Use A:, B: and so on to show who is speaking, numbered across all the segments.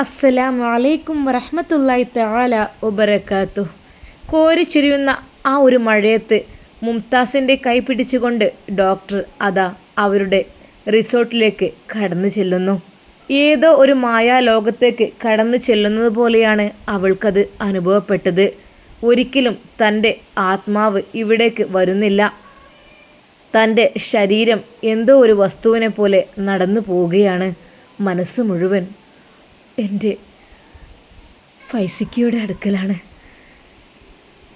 A: അസ്സലാമു അലൈക്കും വറഹ്മത്തുള്ളാഹി തആല വബറകാതുഹു. കോരിച്ചൊരിയുന്ന ആ ഒരു മഴയത്ത് മുംതാസിൻ്റെ കൈ പിടിച്ചുകൊണ്ട് ഡോക്ടർ അതാ അവരുടെ റിസോർട്ടിലേക്ക് കടന്നു ചെല്ലുന്നു. ഏതോ ഒരു മായാലോകത്തേക്ക് കടന്നു ചെല്ലുന്നത് പോലെയാണ് അവൾക്കത് അനുഭവപ്പെട്ടത്. ഒരിക്കലും തൻ്റെ ആത്മാവ് ഇവിടേക്ക് വരുന്നില്ല. തൻ്റെ ശരീരം എന്തോ ഒരു വസ്തുവിനെ പോലെ നടന്നു പോവുകയാണ്. മനസ്സ് മുഴുവൻ എൻ്റെ ഫൈസിക്കയുടെ അടുക്കലാണ്.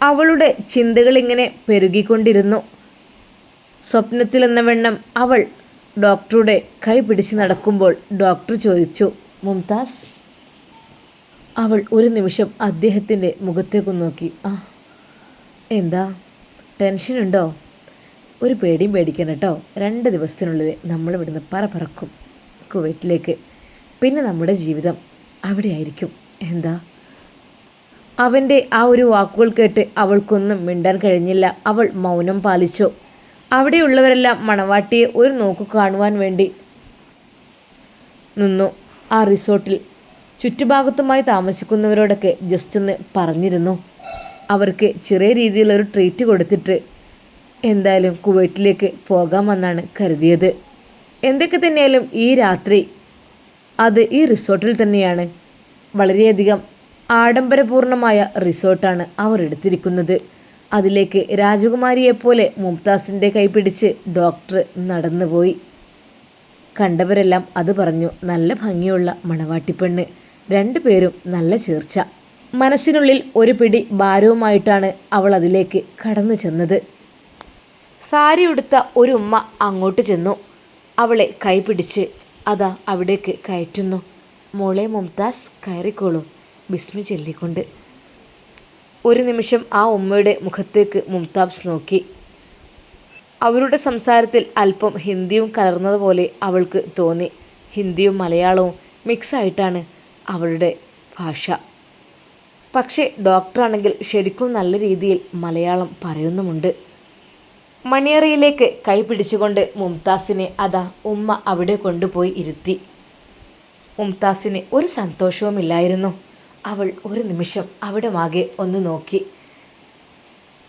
A: അവളുടെ ചിന്തകളിങ്ങനെ പെരുകിക്കൊണ്ടിരുന്നു. സ്വപ്നത്തിലെന്ന വണ്ണം അവൾ ഡോക്ടറുടെ കൈ പിടിച്ച് നടക്കുമ്പോൾ ഡോക്ടർ ചോദിച്ചു, മുംതാസ്. അവൾ ഒരു നിമിഷം അദ്ദേഹത്തിൻ്റെ മുഖത്തേക്ക് നോക്കി. എന്താ, ടെൻഷനുണ്ടോ? ഒരു പേടിയും പേടിക്കണം കേട്ടോ. 2 ദിവസത്തിനുള്ളിൽ നമ്മളിവിടുന്ന് പറക്കും കുവൈറ്റിലേക്ക്. പിന്നെ നമ്മുടെ ജീവിതം അവിടെ ആയിരിക്കും. എന്താ? അവൻ്റെ ആ ഒരു വാക്കുകൾ കേട്ട് അവൾക്കൊന്നും മിണ്ടാൻ കഴിഞ്ഞില്ല. അവൾ മൗനം പാലിച്ചു. അവിടെയുള്ളവരെല്ലാം മണവാട്ടിയെ ഒരു നോക്കു കാണുവാൻ വേണ്ടി നിന്നു. ആ റിസോർട്ടിൽ ചുറ്റുഭാഗത്തുമായി താമസിക്കുന്നവരോടൊക്കെ ജസ്റ്റ് ഒന്ന് പറഞ്ഞിരുന്നു. അവർക്ക് ചെറിയ രീതിയിലൊരു ട്രീറ്റ് കൊടുത്തിട്ട് എന്തായാലും കുവൈറ്റിലേക്ക് പോകാമെന്നാണ് കരുതിയത്. എന്തൊക്കെ തന്നെയായാലും ഈ രാത്രി അത് ഈ റിസോർട്ടിൽ തന്നെയാണ്. വളരെയധികം ആഡംബരപൂർണമായ റിസോർട്ടാണ് അവർ എടുത്തിരിക്കുന്നത്. അതിലേക്ക് രാജകുമാരിയെപ്പോലെ മുംതാസിൻ്റെ കൈപിടിച്ച് ഡോക്ടർ നടന്നുപോയി. കണ്ടവരെല്ലാം അത് പറഞ്ഞു. നല്ല ഭംഗിയുള്ള മണവാട്ടിപ്പെണ്ണ്, 2 പേരും നല്ല ചേർച്ച. മനസ്സിനുള്ളിൽ ഒരു പിടി ഭാരവുമായിട്ടാണ് അവൾ അതിലേക്ക് കടന്നു ചെന്നത്. സാരി ഉടുത്ത ഒരു ഉമ്മ അങ്ങോട്ട് ചെന്നു. അവളെ കൈപിടിച്ച് അതാ അവിടേക്ക് കയറ്റുന്നു. മോളെ മുംതാസ്, കയറിക്കോളൂ, ബിസ്മി ചൊല്ലിക്കൊണ്ട്. ഒരു നിമിഷം ആ ഉമ്മയുടെ മുഖത്തേക്ക് മുംതാസ് നോക്കി. അവരുടെ സംസാരത്തിൽ അല്പം ഹിന്ദിയും കലർന്നതുപോലെ അവൾക്ക് തോന്നി. ഹിന്ദിയും മലയാളവും മിക്സായിട്ടാണ് അവളുടെ ഭാഷ. പക്ഷേ ഡോക്ടറാണെങ്കിൽ ശരിക്കും നല്ല രീതിയിൽ മലയാളം പറയുന്നുമുണ്ട്. മണിയറയിലേക്ക് കൈ പിടിച്ചുകൊണ്ട് മുംതാസിനെ അതാ ഉമ്മ അവിടെ കൊണ്ടുപോയി ഇരുത്തി. മുംതാസിന് ഒരു സന്തോഷവുമില്ലായിരുന്നു. അവൾ ഒരു നിമിഷം അവിടെ ആകെ ഒന്ന് നോക്കി.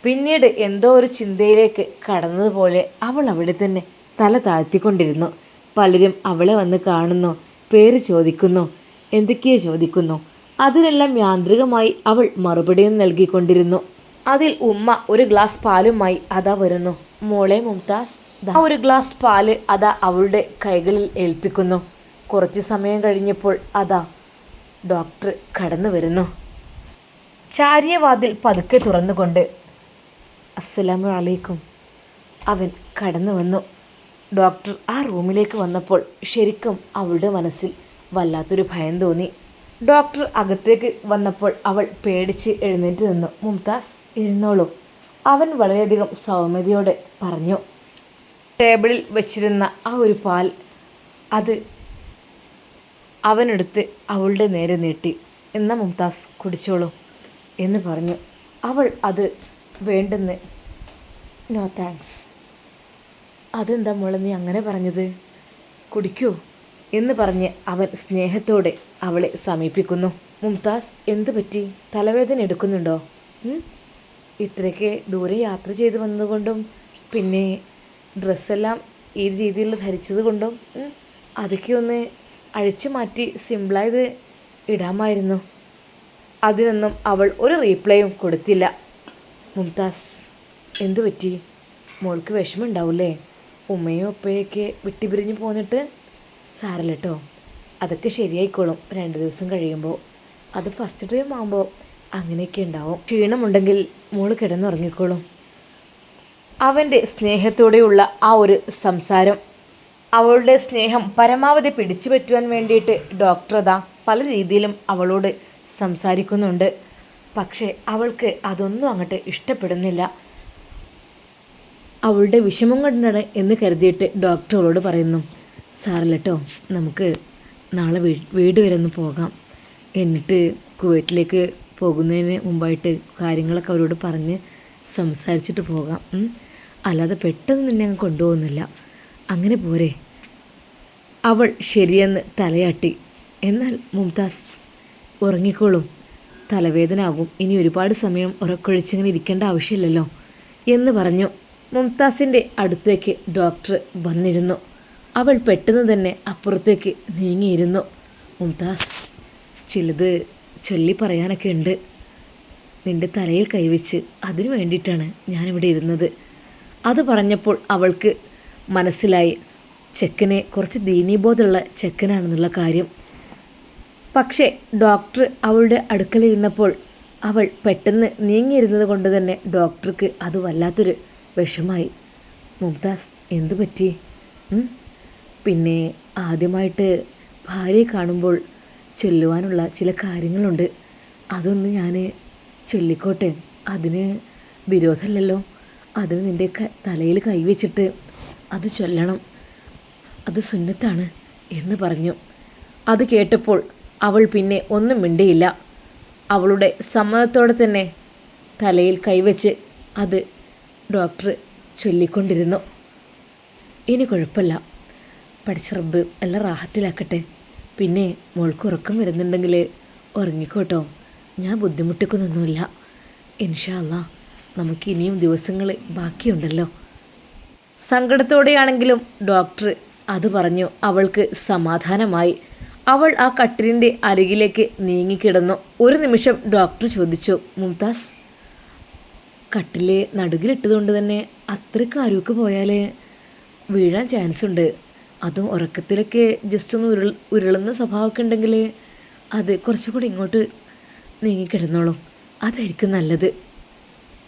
A: പിന്നീട് എന്തോ ഒരു ചിന്തയിലേക്ക് കടന്നതുപോലെ അവൾ അവിടെ തന്നെ തല താഴ്ത്തിക്കൊണ്ടിരുന്നു. പലരും അവളെ വന്ന് കാണുന്നു, പേര് ചോദിക്കുന്നു, എന്തൊക്കെയോ ചോദിക്കുന്നു. അതിനെല്ലാം യാന്ത്രികമായി അവൾ മറുപടിയും നൽകിക്കൊണ്ടിരുന്നു. അതിൽ ഉമ്മ ഒരു ഗ്ലാസ് പാലുമായി അതാ വരുന്നു. മോളെ മുംതാസ്, ആ ഒരു ഗ്ലാസ് പാല് അതാ അവളുടെ കൈകളിൽ ഏൽപ്പിക്കുന്നു. കുറച്ച് സമയം കഴിഞ്ഞപ്പോൾ അതാ ഡോക്ടർ കടന്നു വരുന്നു. ചാരിയ വാതിൽ പതുക്കെ തുറന്നുകൊണ്ട് അസ്സലാമു അലൈക്കും അവൻ കടന്നു വന്നു. ഡോക്ടർ ആ റൂമിലേക്ക് വന്നപ്പോൾ ശരിക്കും അവളുടെ മനസ്സിൽ വല്ലാത്തൊരു ഭയം തോന്നി. ഡോക്ടർ അകത്തേക്ക് വന്നപ്പോൾ അവൾ പേടിച്ച് എഴുന്നേറ്റ് നിന്നു. മുംതാസ്, ഇരുന്നോളൂ, അവൻ വളരെയധികം സൗമ്യതയോടെ പറഞ്ഞു. ടേബിളിൽ വച്ചിരുന്ന ആ ഒരു പാൽ അത് അവനെടുത്ത് അവളുടെ നേരെ നീട്ടി. എന്നാ മുംതാസ്, കുടിച്ചോളൂ എന്ന് പറഞ്ഞു. അവൾ അത് വേണ്ടെന്ന്. No thanks. അതെന്താ മോളെ നീ അങ്ങനെ പറഞ്ഞത്? കുടിക്കൂ എന്ന് പറഞ്ഞ് അവൻ സ്നേഹത്തോടെ അവളെ സമീപിക്കുന്നു. മുംതാസ്, എന്തു പറ്റി? തലവേദന എടുക്കുന്നുണ്ടോ? ഇത്രയ്ക്ക് ദൂരെ യാത്ര ചെയ്ത് വന്നതുകൊണ്ടും പിന്നെ ഡ്രസ്സെല്ലാം ഈ രീതിയിൽ ധരിച്ചത് കൊണ്ടും അതൊക്കെ ഒന്ന് അഴിച്ചു മാറ്റി സിമ്പിളായത് ഇടാമായിരുന്നു. അതിനൊന്നും അവൾ ഒരു റീപ്ലൈയും കൊടുത്തില്ല. മുംതാസ്, എന്തു പറ്റി? മോൾക്ക് വിഷമമുണ്ടാവില്ലേ? ഉമ്മയും ഉപ്പയൊക്കെ വിട്ടുപിരിഞ്ഞ് പോന്നിട്ട്? സാരല്ല കേട്ടോ, അതൊക്കെ ശരിയായിക്കോളും 2 ദിവസം കഴിയുമ്പോൾ. അത് ഫസ്റ്റ് ടൈം ആകുമ്പോൾ അങ്ങനെയൊക്കെ ഉണ്ടാവും. ക്ഷീണമുണ്ടെങ്കിൽ മോള് കിടന്നുറങ്ങിക്കോളും. അവൻ്റെ സ്നേഹത്തോടെയുള്ള ആ ഒരു സംസാരം, അവളുടെ സ്നേഹം പരമാവധി പിടിച്ചു പറ്റുവാൻ വേണ്ടിയിട്ട് ഡോക്ടർ അതാ പല രീതിയിലും അവളോട് സംസാരിക്കുന്നുണ്ട്. പക്ഷേ അവൾക്ക് അതൊന്നും അങ്ങോട്ട് ഇഷ്ടപ്പെടുന്നില്ല. അവളുടെ വിഷമം കൊണ്ടാണ് എന്ന് കരുതിയിട്ട് ഡോക്ടറോട് പറയുന്നു, സാരല്ല കേട്ടോ, നമുക്ക് നാളെ വീട് വരെ ഒന്ന് പോകാം. എന്നിട്ട് കുവൈറ്റിലേക്ക് പോകുന്നതിന് മുമ്പായിട്ട് കാര്യങ്ങളൊക്കെ അവരോട് പറഞ്ഞ് സംസാരിച്ചിട്ട് പോകാം. അല്ലാതെ പെട്ടെന്ന് നിന്നെ അങ്ങ് കൊണ്ടുപോകുന്നില്ല. അങ്ങനെ പോരെ? അവൾ ശരിയെന്ന് തലയാട്ടി. എന്നാൽ മുംതാസ്, ഉറങ്ങിക്കോളും, തലവേദന ആകും, ഇനി ഒരുപാട് സമയം ഉറക്കൊഴിച്ചിങ്ങനെ ഇരിക്കേണ്ട ആവശ്യമില്ലല്ലോ എന്ന് പറഞ്ഞു. മുംതാസിൻ്റെ അടുത്തേക്ക് ഡോക്ടർ വന്നിരുന്നു. അവൾ പെട്ടെന്ന് തന്നെ അപ്പുറത്തേക്ക് നീങ്ങിയിരുന്നു. മുംതാസ്, ചിലത് ചൊല്ലി പറയാനൊക്കെ ഉണ്ട്. നിന്റെ തലയിൽ കൈവച്ച് അതിനു വേണ്ടിയിട്ടാണ് ഞാനിവിടെ ഇരുന്നത്. അത് പറഞ്ഞപ്പോൾ അവൾക്ക് മനസ്സിലായി ചെക്കനെ കുറച്ച് ദീനീബോധമുള്ള ചെക്കനാണെന്നുള്ള കാര്യം. പക്ഷേ ഡോക്ടർ അവളുടെ അടുക്കലിരുന്നപ്പോൾ അവൾ പെട്ടെന്ന് നീങ്ങിയിരുന്നത് കൊണ്ട് തന്നെ ഡോക്ടർക്ക് അത് വല്ലാത്തൊരു വിഷമായി. മുംതാസ്, എന്തു പറ്റി? പിന്നെ ആദ്യമായിട്ട് ഭാര്യയെ കാണുമ്പോൾ ചൊല്ലുവാനുള്ള ചില കാര്യങ്ങളുണ്ട്, അതൊന്ന് ഞാൻ ചൊല്ലിക്കോട്ടെ? അതിന് വിരോധമല്ലല്ലോ. അതിന് നിൻ്റെ തലയിൽ കൈവച്ചിട്ട് അത് ചൊല്ലണം, അത് സുന്നത്താണ് എന്ന് പറഞ്ഞു. അത് കേട്ടപ്പോൾ അവൾ പിന്നെ ഒന്നും മിണ്ടിയില്ല. അവളുടെ സമ്മതത്തോടെ തന്നെ തലയിൽ കൈവച്ച് അത് ഡോക്ടർ ചൊല്ലിക്കൊണ്ടിരുന്നു. ഇനി കുഴപ്പമില്ല, പഠിച്ച റബ്ബ് എല്ലാം റാഹത്തിലാക്കട്ടെ. പിന്നെ മോൾക്ക് ഉറക്കം വരുന്നുണ്ടെങ്കിൽ ഉറങ്ങിക്കോട്ടോ, ഞാൻ ബുദ്ധിമുട്ടിക്കുന്നൊന്നുമില്ല. ഇൻഷാ അല്ലാ, നമുക്ക് ഇനിയും ദിവസങ്ങൾ ബാക്കിയുണ്ടല്ലോ. സങ്കടത്തോടെയാണെങ്കിലും ഡോക്ടർ അത് പറഞ്ഞു. അവൾക്ക് സമാധാനമായി. അവൾ ആ കട്ടിലിൻ്റെ അരികിലേക്ക് നീങ്ങിക്കിടന്നു. ഒരു നിമിഷം ഡോക്ടർ ചോദിച്ചു, മുംതാസ്, കട്ടിൽ നടുകിലിട്ടതുകൊണ്ട് തന്നെ അത്രയ്ക്ക് അരുക്ക് പോയാൽ വീഴാൻ ചാൻസ് ഉണ്ട്. അതും ഉറക്കത്തിലൊക്കെ ജസ്റ്റ് ഒന്ന് ഉരുളുന്ന സ്വഭാവമൊക്കെ ഉണ്ടെങ്കിൽ അത് കുറച്ചുകൂടി ഇങ്ങോട്ട് നീങ്ങിക്കിടന്നോളൂ, അതായിരിക്കും നല്ലത്.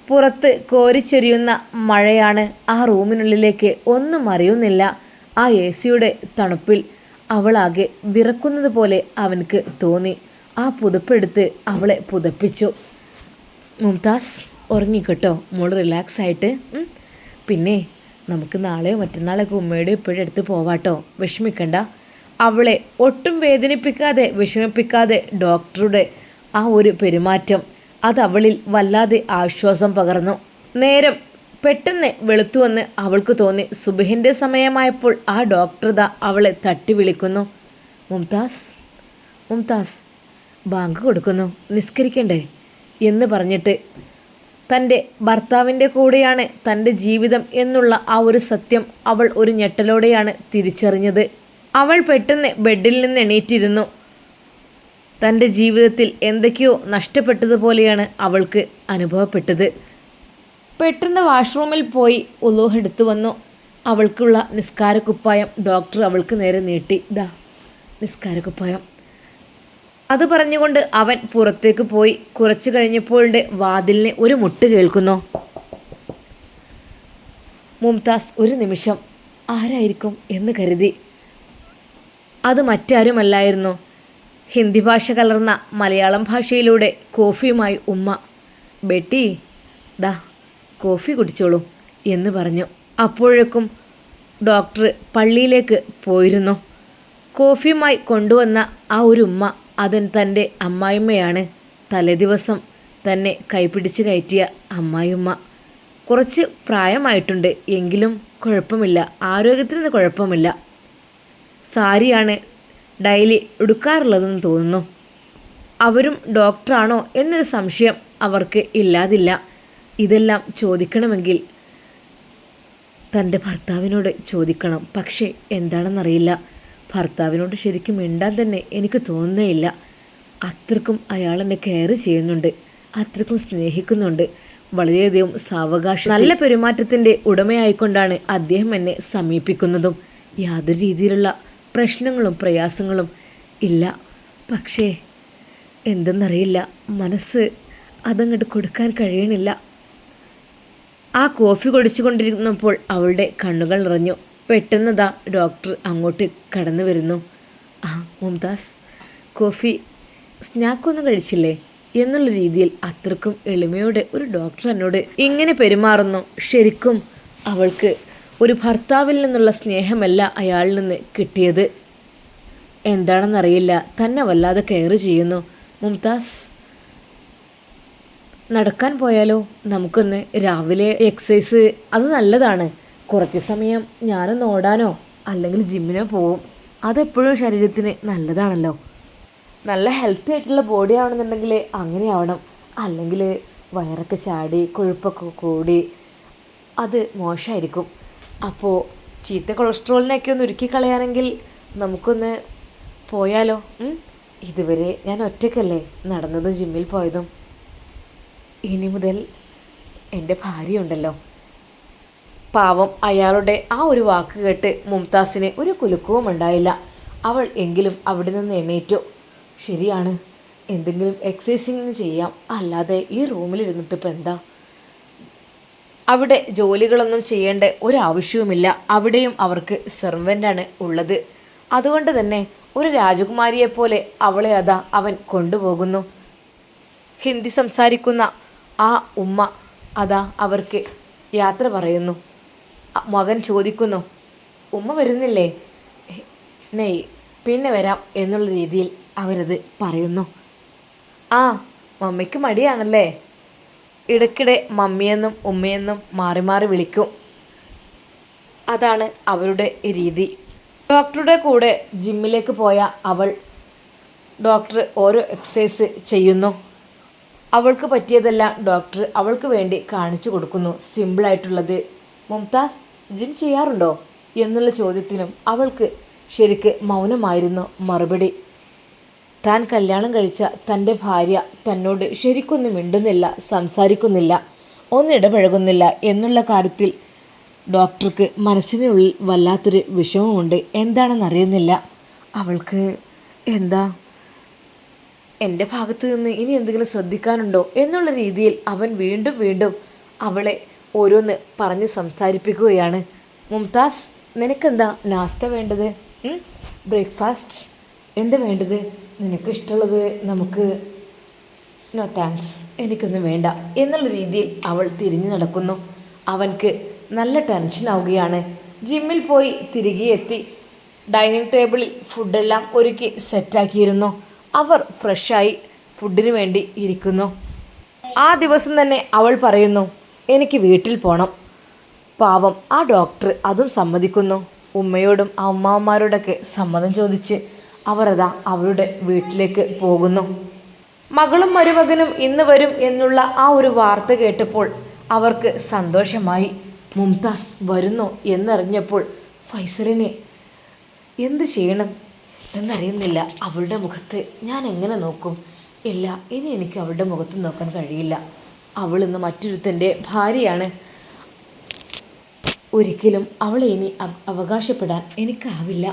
A: പുറത്ത് കോരിച്ചൊരിയുന്ന മഴയാണ്. ആ റൂമിനുള്ളിലേക്ക് ഒന്നും അറിയുന്നില്ല. ആ AC-യുടെ തണുപ്പിൽ അവളാകെ വിറക്കുന്നത് പോലെ അവനക്ക് തോന്നി. ആ പുതപ്പെടുത്ത് അവളെ പുതപ്പിച്ചു. മുംതാസ്, ഉറങ്ങിക്കോട്ടോ, മോൾ റിലാക്സ് ആയിട്ട്. പിന്നെ നമുക്ക് നാളെയോ മറ്റന്നാളൊക്കെ ഉമ്മയുടെ ഇപ്പോഴും എടുത്ത് പോവാട്ടോ, വിഷമിക്കണ്ട. അവളെ ഒട്ടും വേദനിപ്പിക്കാതെ വിഷമിപ്പിക്കാതെ ഡോക്ടറുടെ ആ ഒരു പെരുമാറ്റം അത് അവളിൽ വല്ലാതെ ആശ്വാസം പകർന്നു. നേരം പെട്ടെന്ന് വെളുത്തുവെന്ന് അവൾക്ക് തോന്നി. സുബഹിൻ്റെ സമയമായപ്പോൾ ആ ഡോക്ടർ അവളെ തട്ടി വിളിക്കുന്നു. മുംതാസ്, മുംതാസ്, ബാങ്ക് കൊടുക്കുന്നു, നിസ്കരിക്കണ്ടേ എന്ന് പറഞ്ഞിട്ട് തൻ്റെ ഭർത്താവിൻ്റെ കൂടെയാണ് തൻ്റെ ജീവിതം എന്നുള്ള ആ ഒരു സത്യം അവൾ ഒരു ഞെട്ടലോടെയാണ് തിരിച്ചറിഞ്ഞത്. അവൾ പെട്ടെന്ന് ബെഡിൽ നിന്ന് എണീറ്റിരുന്നു. തൻ്റെ ജീവിതത്തിൽ എന്തൊക്കെയോ നഷ്ടപ്പെട്ടതുപോലെയാണ് അവൾക്ക് അനുഭവപ്പെട്ടത്. പെട്ടെന്ന് വാഷ്റൂമിൽ പോയി ഉളൂഹ് എടുത്തു വന്നു. അവൾക്കുള്ള നിസ്കാരക്കുപ്പായം ഡോക്ടർ അവൾക്ക് നേരെ നീട്ടി. ദാ നിസ്കാരക്കുപ്പായം. അത് പറഞ്ഞുകൊണ്ട് അവൻ പുറത്തേക്ക് പോയി. കുറച്ചു കഴിഞ്ഞപ്പോഴുണ്ട് വാതിലിന് ഒരു മുട്ട് കേൾക്കുന്നു. മുംതാസ് ഒരു നിമിഷം ആരായിരിക്കും എന്ന് കരുതി. അത് മറ്റാരുമല്ലായിരുന്നു, ഹിന്ദി ഭാഷ കലർന്ന മലയാളം ഭാഷയിലൂടെ കോഫിയുമായി ഉമ്മ. ബേട്ടി, ദാ കോഫി കുടിച്ചോളൂ എന്ന് പറഞ്ഞു. അപ്പോഴേക്കും ഡോക്ടർ പള്ളിയിലേക്ക് പോയിരുന്നു. കോഫിയുമായി കൊണ്ടുവന്ന ആ ഒരു ഉമ്മ അതൻ തൻ്റെ അമ്മായിമ്മയാണ്. തലേദിവസം തന്നെ കൈപിടിച്ച് കയറ്റിയ അമ്മായിമ്മ. കുറച്ച് പ്രായമായിട്ടുണ്ട്, എങ്കിലും കുഴപ്പമില്ല, ആരോഗ്യത്തിന് കുഴപ്പമില്ല. സാരിയാണ് ഡെയിലി എടുക്കാറുള്ളതെന്ന് തോന്നുന്നു. അവരും ഡോക്ടറാണോ എന്നൊരു സംശയം അവർക്ക് ഇല്ലാതില്ല. ഇതെല്ലാം ചോദിക്കണമെങ്കിൽ തൻ്റെ ഭർത്താവിനോട് ചോദിക്കണം. പക്ഷേ എന്താണെന്നറിയില്ല, ഭർത്താവിനോട് ശരിക്കും മിണ്ടാൻ തന്നെ എനിക്ക് തോന്നുന്നേയില്ല. അത്രക്കും അയാൾ എന്നെ കെയർ ചെയ്യുന്നുണ്ട്, അത്രക്കും സ്നേഹിക്കുന്നുണ്ട്. വളരെയധികം സാവകാശം നല്ല പെരുമാറ്റത്തിൻ്റെ ഉടമയായിക്കൊണ്ടാണ് അദ്ദേഹം എന്നെ സമീപിക്കുന്നതും. യാതൊരു രീതിയിലുള്ള പ്രശ്നങ്ങളും പ്രയാസങ്ങളും ഇല്ല. പക്ഷേ എന്തെന്നറിയില്ല, മനസ്സ് അതങ്ങോട്ട് കൊടുക്കാൻ കഴിയണില്ല. ആ കോഫി കുടിച്ചുകൊണ്ടിരുന്നപ്പോൾ അവളുടെ കണ്ണുകൾ നിറഞ്ഞു. പെട്ടെന്നതാ ഡോക്ടർ അങ്ങോട്ട് കടന്നു വരുന്നു. ആ മുംതാസ്, കോഫി സ്നാക്കൊന്നും കഴിച്ചില്ലേ എന്നുള്ള രീതിയിൽ അത്രക്കും എളിമയോടെ ഒരു ഡോക്ടർ എന്നോട് ഇങ്ങനെ പെരുമാറുന്നു. ശരിക്കും അവൾക്ക് ഒരു ഭർത്താവിൽ നിന്നുള്ള സ്നേഹമല്ല അയാളിൽ നിന്ന് കിട്ടിയത്. എന്താണെന്നറിയില്ല, തന്നെ വല്ലാതെ കെയർ ചെയ്യുന്നു. മുംതാസ്, നടക്കാൻ പോയാലോ? നമുക്കൊന്ന് രാവിലെ എക്സസൈസ്, അത് നല്ലതാണ്. കുറച്ച് സമയം ഞാനൊന്ന് ഓടാനോ അല്ലെങ്കിൽ ജിമ്മിനോ പോവും. അതെപ്പോഴും ശരീരത്തിന് നല്ലതാണല്ലോ. നല്ല ഹെൽത്തി ആയിട്ടുള്ള ബോഡി ആവണമെന്നുണ്ടെങ്കിൽ അങ്ങനെ ആവണം. അല്ലെങ്കിൽ വയറൊക്കെ ചാടി കൊഴുപ്പൊക്കെ കൂടി അത് മോശമായിരിക്കും. അപ്പോൾ ചീത്ത കൊളസ്ട്രോളിനെയൊക്കെ ഒന്ന് ഒരുക്കി കളയാണെങ്കിൽ നമുക്കൊന്ന് പോയാലോ? ഇതുവരെ ഞാൻ ഒറ്റയ്ക്കല്ലേ നടന്നതും ജിമ്മിൽ പോയതും. ഇനി മുതൽ എൻ്റെ ഭാര്യയുണ്ടല്ലോ. പാവം അയാളുടെ ആ ഒരു വാക്ക് കേട്ട് മുംതാസിന് ഒരു കുലുക്കവും ഉണ്ടായില്ല. അവൾ എങ്കിലും അവിടെ നിന്ന് എണീറ്റു. ശരിയാണ്, എന്തെങ്കിലും എക്സസൈസിങ് ചെയ്യാം, അല്ലാതെ ഈ റൂമിലിരുന്നിട്ട് ഇപ്പം എന്താ? അവിടെ ജോലികളൊന്നും ചെയ്യേണ്ട ഒരാവശ്യവുമില്ല. അവിടെയും അവർക്ക് സെർവൻ്റാണ് ഉള്ളത്. അതുകൊണ്ട് തന്നെ ഒരു രാജകുമാരിയെപ്പോലെ അവളെ അതാ അവൻ കൊണ്ടുപോകുന്നു. ഹിന്ദി സംസാരിക്കുന്ന ആ ഉമ്മ അതാ അവർക്ക് യാത്ര പറയുന്നു. മകൻ ചോദിക്കുന്നു, ഉമ്മ വരുന്നില്ലേ? നെയ്, പിന്നെ വരാം എന്നുള്ള രീതിയിൽ അവരത് പറയുന്നു. ആ, മമ്മിക്ക് മടിയാണല്ലേ? ഇടയ്ക്കിടെ മമ്മിയെന്നും ഉമ്മയെന്നും മാറി മാറി വിളിക്കും. അതാണ് അവരുടെ രീതി. ഡോക്ടറുടെ കൂടെ ജിമ്മിലേക്ക് പോയ അവൾ ഡോക്ടർ ഓരോ എക്സസൈസ് ചെയ്യുന്നു. അവൾക്ക് പറ്റിയതെല്ലാം ഡോക്ടർ അവൾക്ക് വേണ്ടി കാണിച്ചു കൊടുക്കുന്നു. സിമ്പിളായിട്ടുള്ളത്. മുംതാസ് ജിം ചെയ്യാറുണ്ടോ എന്നുള്ള ചോദ്യത്തിനും അവൾക്ക് ശരിക്ക് മൗനമായിരുന്നു മറുപടി. താൻ കല്യാണം കഴിച്ച തൻ്റെ ഭാര്യ തന്നോട് ശരിക്കൊന്നും മിണ്ടുന്നില്ല, സംസാരിക്കുന്നില്ല, ഒന്നിടപഴകുന്നില്ല എന്നുള്ള കാര്യത്തിൽ ഡോക്ടർക്ക് മനസ്സിനുള്ളിൽ വല്ലാത്തൊരു വിഷമമുണ്ട്. എന്താണെന്നറിയുന്നില്ല അവൾക്ക്. എന്താ എൻ്റെ ഭാഗത്ത് നിന്ന് ഇനി എന്തെങ്കിലും ശ്രദ്ധിക്കാനുണ്ടോ എന്നുള്ള രീതിയിൽ അവൻ വീണ്ടും വീണ്ടും അവളെ ഓരോന്ന് പറഞ്ഞ് സംസാരിപ്പിക്കുകയാണ്. മുംതാസ്, നിനക്കെന്താ നാസ്ത വേണ്ടത്? ബ്രേക്ക്ഫാസ്റ്റ് എന്താ വേണ്ടത്? നിനക്ക് ഇഷ്ടമുള്ളത് നമുക്ക്. നോ താങ്ക്സ്, എനിക്കൊന്നും വേണ്ട എന്നുള്ള രീതിയിൽ അവൾ തിരിഞ്ഞു നടക്കുന്നു. അവൻക്ക് നല്ല ടെൻഷനാവുകയാണ്. ജിമ്മിൽ പോയി തിരികെ എത്തി ഡൈനിങ് ടേബിളിൽ ഫുഡെല്ലാം ഒരുക്കി സെറ്റാക്കിയിരുന്നു. അവർ ഫ്രഷായി ഫുഡിന് വേണ്ടി ഇരിക്കുന്നു. ആ ദിവസം തന്നെ അവൾ പറയുന്നു, എനിക്ക് വീട്ടിൽ പോകണം. പാവം ആ ഡോക്ടർ അതും സമ്മതിക്കുന്നു. ഉമ്മയോടും ആ ഉമ്മാവന്മാരോടൊക്കെ സമ്മതം ചോദിച്ച് അവർ അതാ അവരുടെ വീട്ടിലേക്ക് പോകുന്നു. മകളും മരുമകനും ഇന്ന് വരും എന്നുള്ള ആ ഒരു വാർത്ത കേട്ടപ്പോൾ അവർക്ക് സന്തോഷമായി. മുംതാസ് വരുന്നു എന്നറിഞ്ഞപ്പോൾ ഫൈസലിന് എന്ത് ചെയ്യണം എന്നറിയുന്നില്ല. അവളുടെ മുഖത്ത് ഞാൻ എങ്ങനെ നോക്കും? ഇല്ല, ഇനി എനിക്ക് അവളുടെ മുഖത്ത് നോക്കാൻ കഴിയില്ല. അവൾ ഇന്ന് മറ്റൊരുത്തൻ്റെ ഭാര്യയാണ്. ഒരിക്കലും അവളെ ഇനി അവകാശപ്പെടാൻ എനിക്കാവില്ല.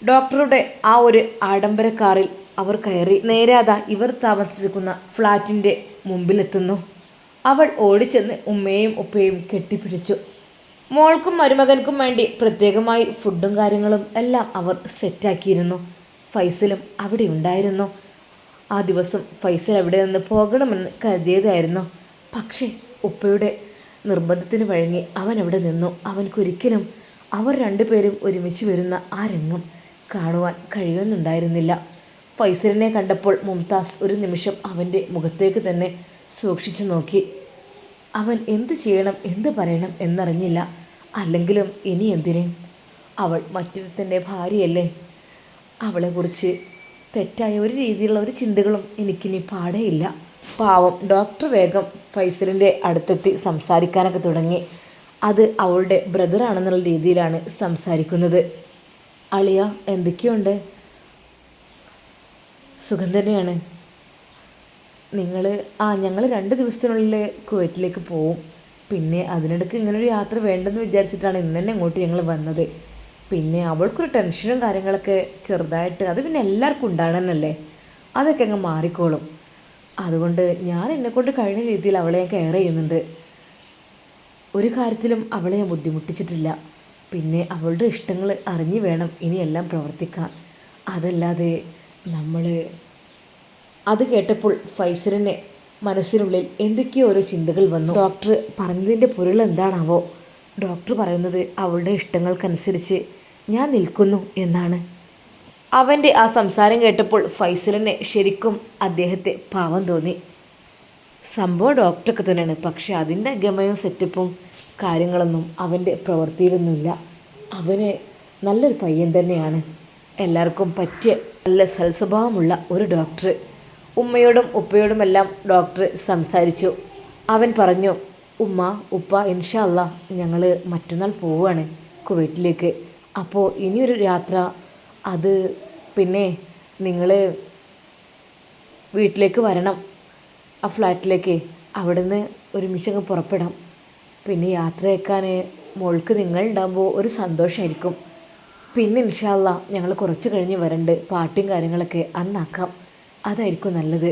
A: ഡോക്ടറുടെ ആ ഒരു ആഡംബര കാറിൽ അവർ കയറി നേരാതാ ഇവർ താമസിക്കുന്ന ഫ്ലാറ്റിൻ്റെ മുമ്പിലെത്തുന്നു. അവൾ ഓടിച്ചെന്ന് ഉമ്മയെയും ഉപ്പയെയും കെട്ടിപ്പിടിച്ചു. മോൾക്കും മരുമകൻക്കും വേണ്ടി പ്രത്യേകമായി ഫുഡും കാര്യങ്ങളും എല്ലാം അവർ സെറ്റാക്കിയിരുന്നു. ഫൈസലും അവിടെ ഉണ്ടായിരുന്നു. ആ ദിവസം ഫൈസൽ അവിടെ നിന്ന് പോകണമെന്ന് കരുതിയതായിരുന്നു. പക്ഷേ ഉപ്പയുടെ നിർബന്ധത്തിന് വഴങ്ങി അവൻ അവിടെ നിന്നു. അവൻക്കൊരിക്കലും അവർ രണ്ടുപേരും ഒരുമിച്ച് വരുന്ന ആ രംഗം കാണുവാൻ കഴിയുന്നുണ്ടായിരുന്നില്ല. ഫൈസലിനെ കണ്ടപ്പോൾ മുംതാസ് ഒരു നിമിഷം അവൻ്റെ മുഖത്തേക്ക് തന്നെ സൂക്ഷിച്ചു നോക്കി. അവൻ എന്ത് ചെയ്യണം, എന്ത് പറയണം എന്നറിഞ്ഞില്ല. അല്ലെങ്കിലും ഇനി എന്തിന്? അവൾ മറ്റൊരുത്തൻ്റെ ഭാര്യയല്ലേ. അവളെക്കുറിച്ച് തെറ്റായ ഒരു രീതിയിലുള്ള ഒരു ചിന്തകളും എനിക്കിനി പാടേയില്ല. പാവം ഡോക്ടർ വേഗം ഫൈസലിൻ്റെ അടുത്തെത്തി സംസാരിക്കാനൊക്കെ തുടങ്ങി. അത് അവളുടെ ബ്രദറാണെന്നുള്ള രീതിയിലാണ് സംസാരിക്കുന്നത്. അളിയ, എന്തൊക്കെയുണ്ട്? സുഖം തന്നെയാണ്. ഞങ്ങൾ 2 ദിവസത്തിനുള്ളിൽ കുവൈറ്റിലേക്ക് പോവും. പിന്നെ അതിനിടയ്ക്ക് ഇങ്ങനൊരു യാത്ര വേണ്ടെന്ന് വിചാരിച്ചിട്ടാണ് ഇന്ന് തന്നെ അങ്ങോട്ട് ഞങ്ങൾ വന്നത്. പിന്നെ അവൾക്കൊരു ടെൻഷനും കാര്യങ്ങളൊക്കെ ചെറുതായിട്ട്, അത് പിന്നെ എല്ലാവർക്കും ഉണ്ടാകണമെന്നല്ലേ, അതൊക്കെ അങ്ങ് മാറിക്കോളും. അതുകൊണ്ട് ഞാൻ എന്നെക്കൊണ്ട് കഴിഞ്ഞ രീതിയിൽ അവളെ ഞാൻ കെയർ ചെയ്യുന്നുണ്ട്. ഒരു കാര്യത്തിലും അവളെ ഞാൻ ബുദ്ധിമുട്ടിച്ചിട്ടില്ല. പിന്നെ അവളുടെ ഇഷ്ടങ്ങൾ അറിഞ്ഞു വേണം ഇനിയെല്ലാം പ്രവർത്തിക്കാൻ. അതല്ലാതെ നമ്മൾ. അത് കേട്ടപ്പോൾ ഫൈസലിന് മനസ്സിനുള്ളിൽ എന്തൊക്കെയോ ഓരോ ചിന്തകൾ വന്നു. ഡോക്ടർ പറഞ്ഞതിൻ്റെ പൊരുൾ എന്താണാവോ? ഡോക്ടർ പറയുന്നത് അവളുടെ ഇഷ്ടങ്ങൾക്കനുസരിച്ച് ഞാൻ നിൽക്കുന്നു എന്നാണ്. അവൻ്റെ ആ സംസാരം കേട്ടപ്പോൾ ഫൈസലിനെ ശരിക്കും അദ്ദേഹത്തെ പാവം തോന്നി. സംഭവം ഡോക്ടറൊക്കെ തന്നെയാണ്, പക്ഷെ അതിൻ്റെ ഗമയും സെറ്റപ്പും കാര്യങ്ങളൊന്നും അവൻ്റെ പ്രവൃത്തിയിലൊന്നുമില്ല. അവന് നല്ലൊരു പയ്യൻ തന്നെയാണ്. എല്ലാവർക്കും പറ്റിയ നല്ല സൽസ്വഭാവമുള്ള ഒരു ഡോക്ടർ. ഉമ്മയോടും ഉപ്പയോടുമെല്ലാം ഡോക്ടർ സംസാരിച്ചു. അവൻ പറഞ്ഞു, ഉമ്മ ഉപ്പ ഇൻഷാ അല്ലാ ഞങ്ങൾ മറ്റന്നാൾ പോവുകയാണ് കുവൈറ്റിലേക്ക്. അപ്പോൾ ഇനിയൊരു യാത്ര അത് പിന്നെ നിങ്ങൾ വീട്ടിലേക്ക് വരണം, ആ ഫ്ലാറ്റിലേക്ക്. അവിടുന്ന് ഒരുമിച്ചങ്ങ് പുറപ്പെടാം. പിന്നെ യാത്രയേക്കാൻ മോൾക്ക് നിങ്ങളുണ്ടാകുമ്പോൾ ഒരു സന്തോഷമായിരിക്കും. പിന്നെ ഇൻഷാ അല്ലാ ഞങ്ങൾ കുറച്ച് കഴിഞ്ഞ് വരണ്ട്, പാർട്ടിയും കാര്യങ്ങളൊക്കെ അന്നാക്കാം. അതായിരിക്കും നല്ലത്.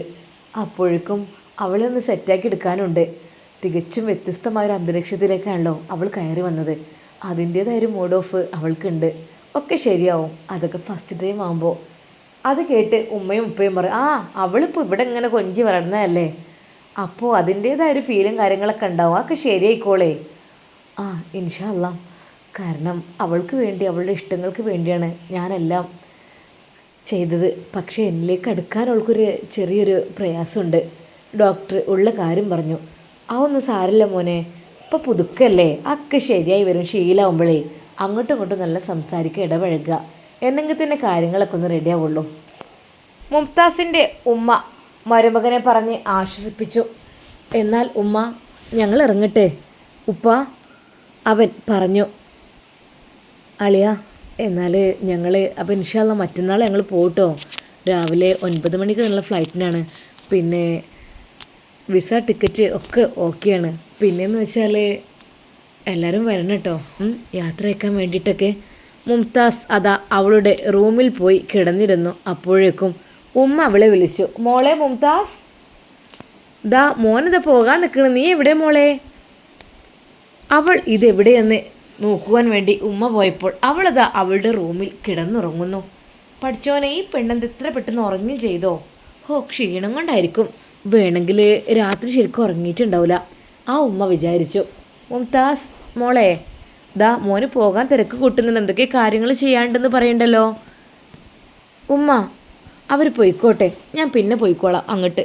A: അപ്പോഴേക്കും അവളൊന്ന് സെറ്റാക്കി എടുക്കാനുണ്ട്. തികച്ചും വ്യത്യസ്തമായൊരു അന്തരീക്ഷത്തിലേക്കാണല്ലോ അവൾ കയറി വന്നത്. അതിൻ്റേതായൊരു മൂഡ് ഓഫ് അവൾക്കുണ്ട്. ഒക്കെ ശരിയാവും, അതൊക്കെ ഫസ്റ്റ് ടൈം ആകുമ്പോൾ. അത് കേട്ട് ഉമ്മയും ഉപ്പയും പറയും, അവളിപ്പോൾ ഇവിടെ ഇങ്ങനെ കൊഞ്ചി വളർന്നതല്ലേ, അപ്പോൾ അതിൻ്റേതായൊരു ഫീലും കാര്യങ്ങളൊക്കെ ഉണ്ടാവും, അതൊക്കെ ശരിയായിക്കോളേ. ഇൻഷാ അല്ലാ. കാരണം അവൾക്ക് വേണ്ടി, അവളുടെ ഇഷ്ടങ്ങൾക്ക് വേണ്ടിയാണ് ഞാനെല്ലാം ചെയ്തത്. പക്ഷേ എന്നിലേക്ക് അടുക്കാൻ അവൾക്കൊരു ചെറിയൊരു പ്രയാസമുണ്ട്. ഡോക്ടർ ഉള്ള കാര്യം പറഞ്ഞു. അതൊന്നും സാരമില്ല മോനെ, ഇപ്പം പുതുക്കല്ലേ, ഒക്കെ ശരിയായി വരും. ശീലമാകുമ്പോഴേ അങ്ങോട്ടും ഇങ്ങോട്ടും നല്ല സംസാരിക്കുക, ഇടപഴകുക, എന്നെങ്കിൽ തന്നെ കാര്യങ്ങളൊക്കെ ഒന്ന് റെഡിയാവുള്ളൂ. മുംതാസിൻ്റെ ഉമ്മ മരുമകനെ പറഞ്ഞ് ആശ്വസിപ്പിച്ചു. എന്നാൽ ഉമ്മ ഞങ്ങൾ ഇറങ്ങട്ടെ ഉപ്പ, അവൻ പറഞ്ഞു. അളിയ എന്നാൽ ഞങ്ങൾ അപ്പോൾ ഇൻഷാ അല്ലാ മറ്റന്നാൾ ഞങ്ങൾ പോകട്ടോ. രാവിലെ 9 മണിക്ക് നല്ല ഫ്ലൈറ്റിനാണ്. പിന്നെ വിസ ടിക്കറ്റ് ഒക്കെ ഓക്കെയാണ്. പിന്നെയെന്ന് വെച്ചാൽ എല്ലാവരും വരണം കേട്ടോ, യാത്ര അയക്കാൻ വേണ്ടിയിട്ടൊക്കെ. മുംതാസ് അതാ അവളുടെ റൂമിൽ പോയി കിടന്നിരുന്നു. അപ്പോഴേക്കും ഉമ്മ അവളെ വിളിച്ചു. മോളെ മുംതാസ്, ദാ മോനിതാ പോകാൻ നിൽക്കണം, നീ എവിടെ മോളെ? അവൾ ഇതെവിടെയെന്ന് നോക്കുവാൻ വേണ്ടി ഉമ്മ പോയപ്പോൾ അവളതാ അവളുടെ റൂമിൽ കിടന്നുറങ്ങുന്നു. പഠിച്ചോനെ, ഈ പെണ്ണെന്ത് ഇത്ര പെട്ടെന്ന് ഉറങ്ങുകയും ചെയ്തോ? ക്ഷീണം കൊണ്ടായിരിക്കും, വേണമെങ്കിൽ രാത്രി ശരിക്കും ഉറങ്ങിയിട്ടുണ്ടാവില്ല, ആ ഉമ്മ വിചാരിച്ചു. മുംതാസ് മോളെ, ദാ മോന് പോകാൻ തിരക്ക് കൂട്ടുന്നുണ്ട്, എന്തൊക്കെ കാര്യങ്ങൾ ചെയ്യാണ്ടെന്ന് പറയണ്ടല്ലോ. ഉമ്മ അവർ പോയിക്കോട്ടെ, ഞാൻ പിന്നെ പോയിക്കോളാം അങ്ങോട്ട്.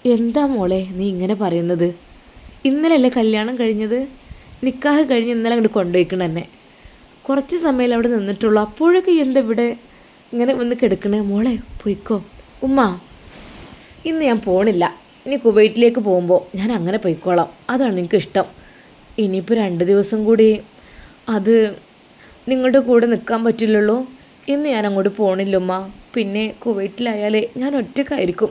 A: എന്താ മോളെ നീ ഇങ്ങനെ പറയുന്നത്? ഇന്നലെയല്ലേ കല്യാണം കഴിഞ്ഞത്? നിക്കാഹ് കഴിഞ്ഞ് ഇന്നലെ അങ്ങോട്ട് കൊണ്ടുപോയിക്കണം എന്നെ. കുറച്ച് സമയം അവിടെ നിന്നിട്ടുള്ളൂ, അപ്പോഴൊക്കെ എന്താ ഇവിടെ ഇങ്ങനെ വന്ന് കിടക്കണേ? മോളെ പോയിക്കോ. ഉമ്മ ഇന്ന് ഞാൻ പോണില്ല, ഇനി കുവൈറ്റിലേക്ക് പോകുമ്പോൾ ഞാൻ അങ്ങനെ പോയിക്കോളാം, അതാണ് നിങ്ങൾക്ക് ഇഷ്ടം. ഇനിയിപ്പോൾ 2 ദിവസം കൂടി അത് നിങ്ങളുടെ കൂടെ നിൽക്കാൻ പറ്റില്ലല്ലോ. ഇന്ന് ഞാൻ അങ്ങോട്ട് പോണില്ല ഉമ്മ. പിന്നെ കുവൈറ്റിലായാൽ ഞാൻ ഒറ്റക്കായിരിക്കും.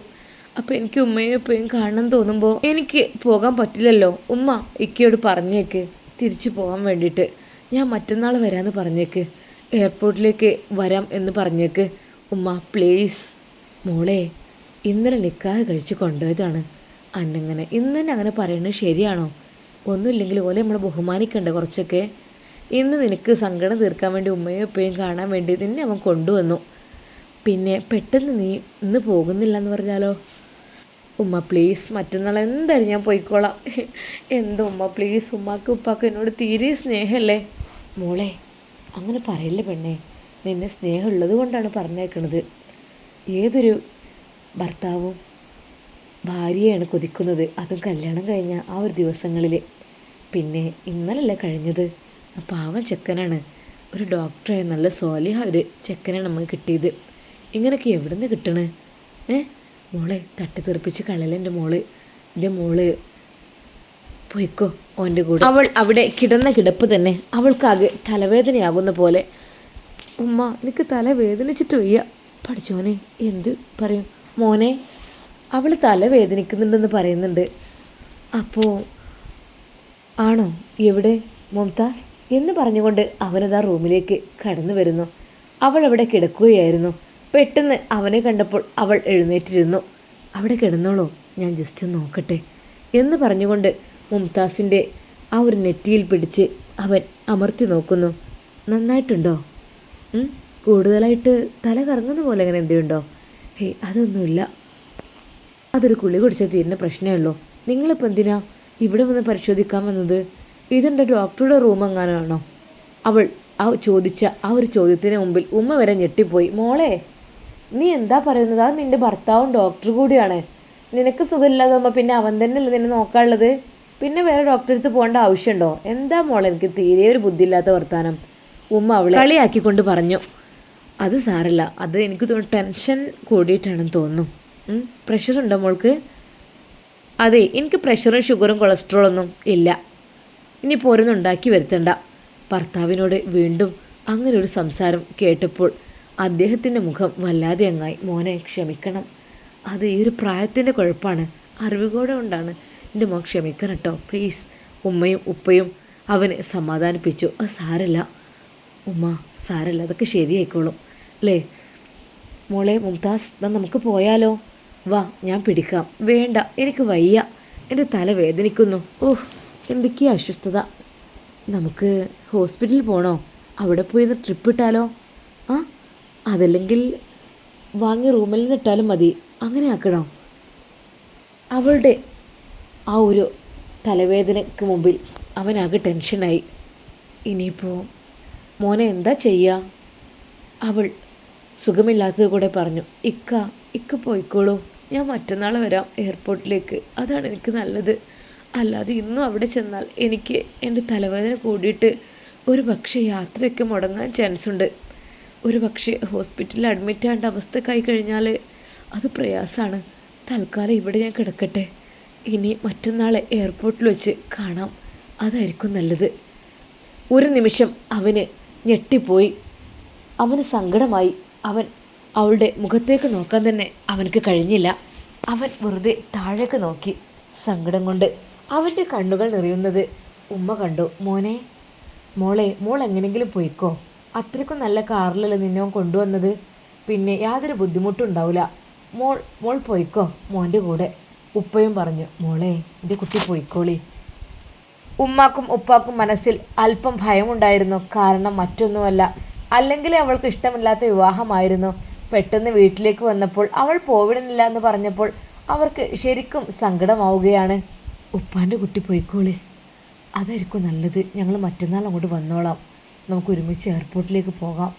A: അപ്പോൾ എനിക്ക് ഉമ്മയും ഉപ്പയും കാണണം തോന്നുമ്പോൾ എനിക്ക് പോകാൻ പറ്റില്ലല്ലോ. ഉമ്മ ഇക്കയോട് പറഞ്ഞേക്ക് തിരിച്ചു പോകാൻ വേണ്ടിയിട്ട്. ഞാൻ മറ്റന്നാൾ വരാമെന്ന് പറഞ്ഞേക്ക്, എയർപോർട്ടിലേക്ക് വരാം എന്ന് പറഞ്ഞേക്ക്. ഉമ്മ പ്ലീസ്. മോളെ ഇന്നലെ നിക്കാഹ് കഴിച്ച് കൊണ്ടുപോയതാണ്, അന്നങ്ങനെ ഇന്ന് തന്നെ അങ്ങനെ പറയുന്നത് ശരിയാണോ? ഒന്നുമില്ലെങ്കിൽ ഓലെ നമ്മൾ ബഹുമാനിക്കണ്ടേ കുറച്ചൊക്കെ. ഇന്ന് നിനക്ക് സങ്കടം തീർക്കാൻ വേണ്ടി ഉമ്മയും ഉപ്പയും കാണാൻ വേണ്ടി നിന്നെ അവൻ കൊണ്ടുവന്നു. പിന്നെ പെട്ടെന്ന് നീ ഇന്ന് പോകുന്നില്ല എന്ന് പറഞ്ഞാലോ? ഉമ്മ പ്ലീസ്, മറ്റന്നാൾ എന്തായാലും ഞാൻ പോയിക്കോളാം. എന്താ ഉമ്മ പ്ലീസ്, ഉമ്മാക്ക് ഉപ്പാക്ക് എന്നോട് തീരെ സ്നേഹമല്ലേ? മോളെ അങ്ങനെ പറയില്ല പെണ്ണേ, നിന്നെ സ്നേഹമുള്ളത് കൊണ്ടാണ് പറഞ്ഞേക്കണത്. ഏതൊരു ഭർത്താവും ഭാര്യയാണ് കൊതിക്കുന്നത്, അതും കല്യാണം കഴിഞ്ഞ ആ ഒരു ദിവസങ്ങളിൽ. പിന്നെ ഇന്നലല്ലേ കഴിഞ്ഞത്, പാവം ചെക്കനാണ്, ഒരു ഡോക്ടറായ നല്ല സോലിഹ ഒരു ചെക്കനാണ് നമുക്ക് കിട്ടിയത്. ഇങ്ങനെയൊക്കെ എവിടെ നിന്ന് കിട്ടണേ? മോളെ തട്ടിത്തെറിപ്പിച്ച് കളയല എൻ്റെ മോള് പോയിക്കോ ഓൻ്റെ കൂടെ. അവൾ അവിടെ കിടന്ന കിടപ്പ് തന്നെ അവൾക്കാകെ തലവേദനയാകുന്ന പോലെ. ഉമ്മ എനിക്ക് തല വേദനിച്ചിട്ട് വയ്യ. പഠിച്ചോനെ എന്ത് പറയും മോനെ? അവൾ തല വേദനിക്കുന്നുണ്ടെന്ന് പറയുന്നുണ്ട്. അപ്പോൾ ആണോ? എവിടെ മുംതാസ് എന്ന് പറഞ്ഞുകൊണ്ട് അവനതാ റൂമിലേക്ക് കടന്നു വരുന്നു. അവൾ അവിടെ കിടക്കുകയായിരുന്നു. പെട്ടെന്ന് അവനെ കണ്ടപ്പോൾ അവൾ എഴുന്നേറ്റിരുന്നു. അവിടെ കിടന്നോളൂ, ഞാൻ ജസ്റ്റ് നോക്കട്ടെ എന്ന് പറഞ്ഞുകൊണ്ട് മുംതാസിൻ്റെ ആ ഒരു നെറ്റിയിൽ പിടിച്ച് അവൻ അമർത്തി നോക്കുന്നു. നന്നായിട്ടുണ്ടോ? കൂടുതലായിട്ട് തല കറങ്ങുന്ന പോലെ അങ്ങനെ എന്തെയുണ്ടോ? അതൊന്നുമില്ല, അതൊരു കുളി കുടിച്ചാൽ തീരുന്ന പ്രശ്നമേ ഉള്ളൂ. നിങ്ങളിപ്പോൾ എന്തിനാ ഇവിടെ വന്ന് പരിശോധിക്കാൻ വന്നത്? ഇതെൻ്റെ ഡോക്ടറുടെ റൂം എങ്ങാനാണോ? അവൾ ചോദിച്ച ആ ഒരു ചോദ്യത്തിന് മുമ്പിൽ ഉമ്മ വരെ ഞെട്ടിപ്പോയി. മോളെ നീ എന്താ പറയുന്നത്? അത് നിൻ്റെ ഭർത്താവും ഡോക്ടർ കൂടിയാണ്. നിനക്ക് സുഖമില്ലാതാകുമ്പോൾ പിന്നെ അവൻ തന്നെയല്ലേ നിന്നെ നോക്കാനുള്ളത്? പിന്നെ വേറെ ഡോക്ടറെ അടുത്ത് പോകേണ്ട ആവശ്യമുണ്ടോ? എന്താ മോളെ എനിക്ക് തീരെ ഒരു ബുദ്ധിയില്ലാത്ത വർത്താനം? ഉമ്മ അവളെ കളിയാക്കിക്കൊണ്ട് പറഞ്ഞു. അത് സാരല്ല, അത് എനിക്ക് തോന്നുന്നു ടെൻഷൻ കൂടിയിട്ടാണെന്ന് തോന്നുന്നു. പ്രഷറുണ്ടോ മോൾക്ക്? അതെ, എനിക്ക് പ്രഷറും ഷുഗറും കൊളസ്ട്രോളൊന്നും ഇല്ല. ഇനി പോരൊന്നും ഉണ്ടാക്കി വരുത്തണ്ട. ഭർത്താവിനോട് വീണ്ടും അങ്ങനെ ഒരു സംസാരം കേട്ടപ്പോൾ അദ്ദേഹത്തിൻ്റെ മുഖം വല്ലാതെ അങ്ങായി. മോനെ ക്ഷമിക്കണം, അത് ഈ ഒരു പ്രായത്തിൻ്റെ കുഴപ്പമാണ്, അറിവുകൂടെ കൊണ്ടാണ്. എൻ്റെ മോൻ ക്ഷമിക്കണം കേട്ടോ പ്ലീസ്. ഉമ്മയും ഉപ്പയും അവനെ സമാധാനിപ്പിച്ചു. അത് സാരല്ല ഉമ്മ, സാരല്ല, അതൊക്കെ ശരിയായിക്കോളും അല്ലേ. മോളെ മുംതാസ്, നമുക്ക് പോയാലോ? വാ, ഞാൻ പിടിക്കാം. വേണ്ട, എനിക്ക് വയ്യ, എൻ്റെ തല വേദനിക്കുന്നു. ഓഹ്, എന്തൊക്കെയാ അസ്വസ്ഥത. നമുക്ക് ഹോസ്പിറ്റലിൽ പോകണോ? അവിടെ പോയി ഒന്ന് ട്രിപ്പ് ഇട്ടാലോ? ആ, അതല്ലെങ്കിൽ വാങ്ങിയ റൂമിൽ നിന്ന് ഇട്ടാലും മതി. അങ്ങനെ ആക്കണോ? അവളുടെ ആ ഒരു തലവേദനയ്ക്ക് മുമ്പിൽ അവനാകെ ടെൻഷനായി. ഇനിയിപ്പോൾ മോനെ എന്താ ചെയ്യുക? അവൾ സുഖമില്ലാത്തത് കൂടെ പറഞ്ഞു. ഇക്ക പോയിക്കോളൂ, ഞാൻ മറ്റന്നാൾ വരാം എയർപോർട്ടിലേക്ക്, അതാണ് എനിക്ക് നല്ലത്. അല്ലാതെ ഇന്നും അവിടെ ചെന്നാൽ എനിക്ക് എൻ്റെ തലവേദന കൂടിയിട്ട് ഒരു പക്ഷേ യാത്രയൊക്കെ മുടങ്ങാൻ ചാൻസ് ഉണ്ട്. ഒരു പക്ഷേ ഹോസ്പിറ്റലിൽ അഡ്മിറ്റ് ആവേണ്ട അവസ്ഥക്കായി കഴിഞ്ഞാൽ അത് പ്രയാസമാണ്. തൽക്കാലം ഇവിടെ ഞാൻ കിടക്കട്ടെ. ഇനി മറ്റന്നാൾ എയർപോർട്ടിൽ വെച്ച് കാണാം, അതായിരിക്കും നല്ലത്. ഒരു നിമിഷം അവന് ഞെട്ടിപ്പോയി. അവന് സങ്കടമായി. അവളുടെ മുഖത്തേക്ക് നോക്കാൻ തന്നെ അവനക്ക് കഴിഞ്ഞില്ല. അവൻ വെറുതെ താഴേക്ക് നോക്കി. സങ്കടം കൊണ്ട് അവൻ്റെ കണ്ണുകൾ നിറയുന്നത് ഉമ്മ കണ്ടു. മോൾ എങ്ങനെയെങ്കിലും പോയിക്കോ, അത്രയ്ക്കും നല്ല കാറിലല്ലേ നിന്നെ കൊണ്ടുവന്നത്, പിന്നെ യാതൊരു ബുദ്ധിമുട്ടും ഉണ്ടാവില്ല. മോൾ പോയിക്കോ മോൻ്റെ കൂടെ. ഉപ്പയും പറഞ്ഞു. മോളെ, എൻ്റെ കുട്ടി പോയിക്കോളി. ഉമ്മാക്കും ഉപ്പാക്കും മനസ്സിൽ അല്പം ഭയമുണ്ടായിരുന്നു. കാരണം മറ്റൊന്നുമല്ല, അല്ലെങ്കിൽ അവൾക്ക് ഇഷ്ടമില്ലാത്ത വിവാഹമായിരുന്നു. പെട്ടെന്ന് വീട്ടിലേക്ക് വന്നപ്പോൾ അവൾ പോവിടുന്നില്ല എന്ന് പറഞ്ഞപ്പോൾ അവർക്ക് ശരിക്കും സങ്കടമാവുകയാണ്. ഉപ്പാൻ്റെ കുട്ടി പോയിക്കോളി, അതായിരിക്കും നല്ലത്. ഞങ്ങൾ മറ്റന്നാൾ അങ്ങോട്ട് വന്നോളാം, നമുക്ക് ഒരുമിച്ച് എയർപോർട്ടിലേക്ക് പോകാം.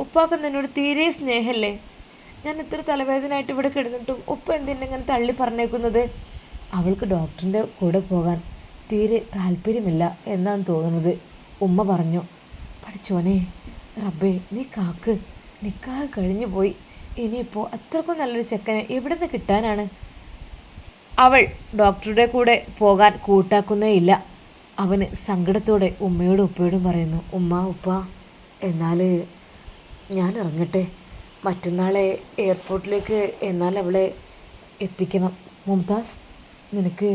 A: ഉപ്പാക്ക് എന്നോട് തീരെ സ്നേഹമല്ലേ? ഞാൻ ഇത്ര തലവേദനയായിട്ട് ഇവിടെ കിടന്നിട്ടും ഉപ്പ എന്തിനെങ്ങനെ തള്ളി പറഞ്ഞേക്കുന്നത്? അവൾക്ക് ഡോക്ടറിൻ്റെ കൂടെ പോകാൻ തീരെ താല്പര്യമില്ല എന്നാണ് തോന്നുന്നത്. ഉമ്മ പറഞ്ഞു. പഠിച്ചോനെ റബ്ബേ, നീ കാക്ക്, നിക്കാഹ് കഴിഞ്ഞു പോയി. ഇനിയിപ്പോൾ അത്രക്കും നല്ലൊരു ചെക്കനെ എവിടെ നിന്ന് കിട്ടാനാണ്? അവൾ ഡോക്ടറുടെ കൂടെ പോകാൻ കൂട്ടാക്കുന്നേയില്ല. അവന് സങ്കടത്തോടെ ഉമ്മയോടും ഉപ്പയോടും പറയുന്നു. ഉപ്പ, എന്നാൽ ഞാൻ ഇറങ്ങട്ടെ. മറ്റന്നാളെ എയർപോർട്ടിലേക്ക് എന്നാൽ അവളെ എത്തിക്കണം. മുംതാസ്, നിനക്ക്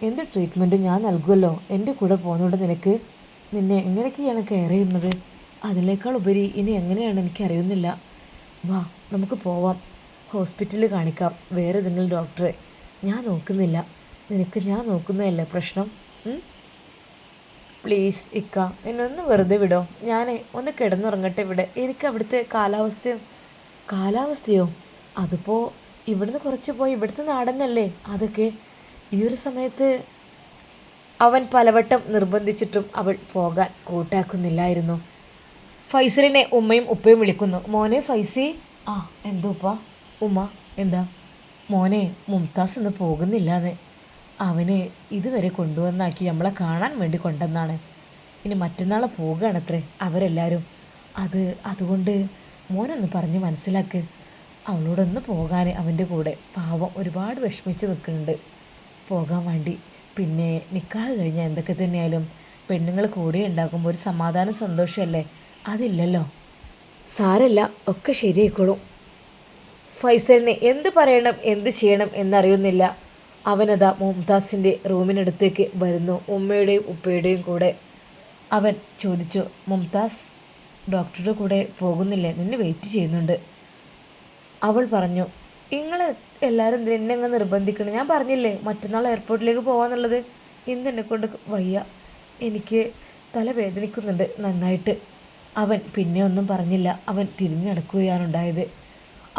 A: എന്ത് ട്രീറ്റ്മെൻറ്റും ഞാൻ നൽകുമല്ലോ. എൻ്റെ കൂടെ പോകുന്നതുകൊണ്ട് നിന്നെ എങ്ങനെയൊക്കെയാണ് കെയർ ചെയ്യുന്നത്? അതിനേക്കാൾ ഉപരി ഇനി എങ്ങനെയാണ് എനിക്കറിയുന്നില്ല. വാ, നമുക്ക് പോവാം, ഹോസ്പിറ്റലിൽ കാണിക്കാം വേറെ ഏതെങ്കിലും ഡോക്ടറെ. ഞാൻ നോക്കുന്നില്ല, നിനക്ക് ഞാൻ നോക്കുന്നതല്ലേ പ്രശ്നം. പ്ലീസ് ഇക്ക, എന്നൊന്ന് വെറുതെ വിടോ. ഞാൻ ഒന്ന് കിടന്നുറങ്ങട്ടെ ഇവിടെ. എനിക്ക് അവിടുത്തെ കാലാവസ്ഥയോ അതിപ്പോൾ ഇവിടുന്ന് കുറച്ച് പോയി, ഇവിടുത്തെ നാടനല്ലേ അതൊക്കെ. ഈ ഒരു സമയത്ത് അവൻ പലവട്ടം നിർബന്ധിച്ചിട്ടും അവൾ പോകാൻ കൂട്ടാക്കുന്നില്ലായിരുന്നു. ഫൈസലിനെ ഉമ്മയും ഉപ്പയും വിളിക്കുന്നു. മോനെ ഫൈസി. ആ, എന്തോ ഉപ്പ? ഉമ്മ, എന്താ? മോനെ, മുംതാസ് ഒന്ന് പോകുന്നില്ലാന്ന്. അവന് ഇതുവരെ കൊണ്ടുവന്നാക്കി നമ്മളെ കാണാൻ വേണ്ടി കൊണ്ടുവന്നാണ്. ഇനി മറ്റന്നാൾ പോകുകയാണത്രേ അവരെല്ലാവരും. അതുകൊണ്ട് മോനൊന്ന് പറഞ്ഞ് മനസ്സിലാക്ക്. അവളോടൊന്ന് പോകാൻ അവൻ്റെ കൂടെ. പാവം ഒരുപാട് വിഷമിച്ച് നിൽക്കുന്നുണ്ട് പോകാൻ വേണ്ടി. പിന്നെ നിക്കാഹ് കഴിഞ്ഞാൽ എന്തൊക്കെ തന്നെയായാലും പെണ്ണുങ്ങൾ കൂടെ ഉണ്ടാക്കുമ്പോൾ ഒരു സമാധാനം സന്തോഷമല്ലേ, അതില്ലല്ലോ. സാരല്ല, ഒക്കെ ശരിയായിക്കോളും. ഫൈസലിനെ എന്ത് പറയണം എന്ത് ചെയ്യണം എന്നറിയുന്നില്ല. അവനതാ മുംതാസിൻ്റെ റൂമിനടുത്തേക്ക് വരുന്നു, ഉമ്മയുടെയും ഉപ്പയുടെയും കൂടെ. അവൻ ചോദിച്ചു. മുംതാസ്, ഡോക്ടറുടെ കൂടെ പോകുന്നില്ലേ? നിന്നെ വെയിറ്റ് ചെയ്യുന്നുണ്ട്. അവൾ പറഞ്ഞു. നിങ്ങൾ എല്ലാവരും എന്നെ അങ്ങ് നിർബന്ധിക്കണം. ഞാൻ പറഞ്ഞില്ലേ മറ്റന്നാൾ എയർപോർട്ടിലേക്ക് പോകാമെന്നുള്ളത്. ഇന്ന് എന്നെക്കൊണ്ട് വയ്യ, എനിക്ക് തല വേദനിക്കുന്നുണ്ട് നന്നായിട്ട്. അവൻ പിന്നെ ഒന്നും പറഞ്ഞില്ല. അവൻ തിരിഞ്ഞു നടക്കുകയാണുണ്ടായത്.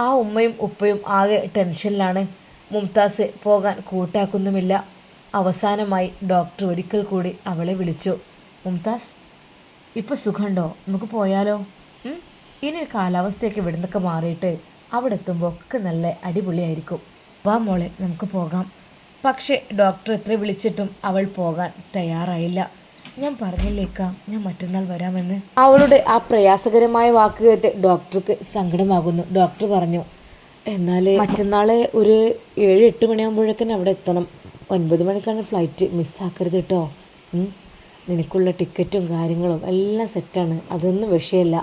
A: ആ ഉമ്മയും ഉപ്പയും ആകെ ടെൻഷനിലാണ്. മുംതാസ് പോകാൻ കൂട്ടാക്കുന്നുമില്ല. അവസാനമായി ഡോക്ടർ ഒരിക്കൽ കൂടി അവളെ വിളിച്ചു. മുംതാസ്, ഇപ്പോൾ സുഖമുണ്ടോ? നമുക്ക് പോയാലോ? ഇനി കാലാവസ്ഥയൊക്കെ ഇവിടെ നിന്നൊക്കെ മാറിയിട്ട് അവിടെ എത്തുമ്പോൾ ഒക്കെ നല്ല അടിപൊളിയായിരിക്കും. വാ മോളെ, നമുക്ക് പോകാം. പക്ഷേ ഡോക്ടർ എത്ര വിളിച്ചിട്ടും അവൾ പോകാൻ തയ്യാറായില്ല. ഞാൻ പറഞ്ഞില്ലേക്ക ഞാൻ മറ്റന്നാൾ വരാമെന്ന്. അവളുടെ ആ പ്രയാസകരമായ വാക്ക് കേട്ട് ഡോക്ടർക്ക് സങ്കടമാകുന്നു. ഡോക്ടർ പറഞ്ഞു, എന്നാൽ മറ്റന്നാൾ ഒരു 7-8 മണിയാകുമ്പോഴേക്കും അവിടെ എത്തണം. 9 മണിക്കാണ് ഫ്ലൈറ്റ്, മിസ്സാക്കരുത് കേട്ടോ. നിനക്കുള്ള ടിക്കറ്റും കാര്യങ്ങളും എല്ലാം സെറ്റാണ്, അതൊന്നും വിഷയമല്ല.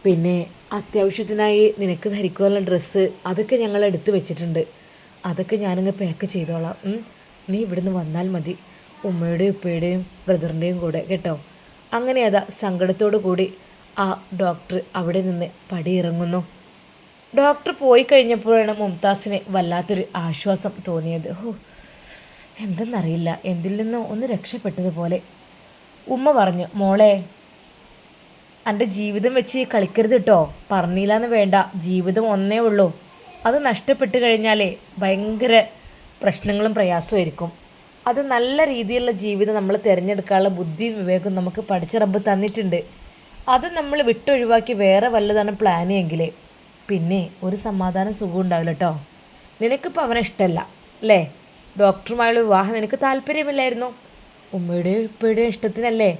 A: പിന്നെ അത്യാവശ്യത്തിനായി നിനക്ക് ധരിക്കാനുള്ള ഡ്രസ്സ് അതൊക്കെ ഞങ്ങൾ എടുത്തു വെച്ചിട്ടുണ്ട്, അതൊക്കെ ഞാനങ്ങ് പാക്ക് ചെയ്തോളാം. നീ ഇവിടുന്ന് വന്നാൽ മതി, ഉമ്മയുടെയും ഉപ്പയുടെയും ബ്രദറിൻ്റെയും കൂടെ കേട്ടോ. അങ്ങനെ അതാ സങ്കടത്തോടു കൂടി ആ ഡോക്ടർ അവിടെ നിന്ന് പടിയിറങ്ങുന്നു. ഡോക്ടർ പോയി കഴിഞ്ഞപ്പോഴാണ് മുംതാസിന് വല്ലാത്തൊരു ആശ്വാസം തോന്നിയത്. എന്തെന്നറിയില്ല, എന്തിൽ നിന്നോ ഒന്ന് രക്ഷപ്പെട്ടതുപോലെ. ഉമ്മ പറഞ്ഞു, മോളെ എൻ്റെ ജീവിതം വെച്ച് കളിക്കരുത് കേട്ടോ. പറഞ്ഞില്ലാന്ന് വേണ്ട, ജീവിതം ഒന്നേ ഉള്ളൂ, അത് നഷ്ടപ്പെട്ട് കഴിഞ്ഞാലേ ഭയങ്കര പ്രശ്നങ്ങളും പ്രയാസമായിരിക്കും. അത് നല്ല രീതിയിലുള്ള ജീവിതം നമ്മൾ തിരഞ്ഞെടുക്കാനുള്ള ബുദ്ധിയും വിവേകവും നമുക്ക് പഠിച്ച റബ്ബ് തന്നിട്ടുണ്ട്. അത് നമ്മൾ വിട്ടൊഴിവാക്കി വേറെ വല്ലതാണ് പ്ലാൻ എങ്കിൽ പിന്നെ ഒരു സമാധാനം സുഖം ഉണ്ടാവില്ല കേട്ടോ. നിനക്കിപ്പോൾ അവനെ ഇഷ്ടമല്ല അല്ലേ? ഡോക്ടറുമായുള്ള വിവാഹം നിനക്ക് താല്പര്യമില്ലായിരുന്നു. ഉമ്മയുടെയും ഉപ്പയുടെയും ഇഷ്ടത്തിനല്ലേ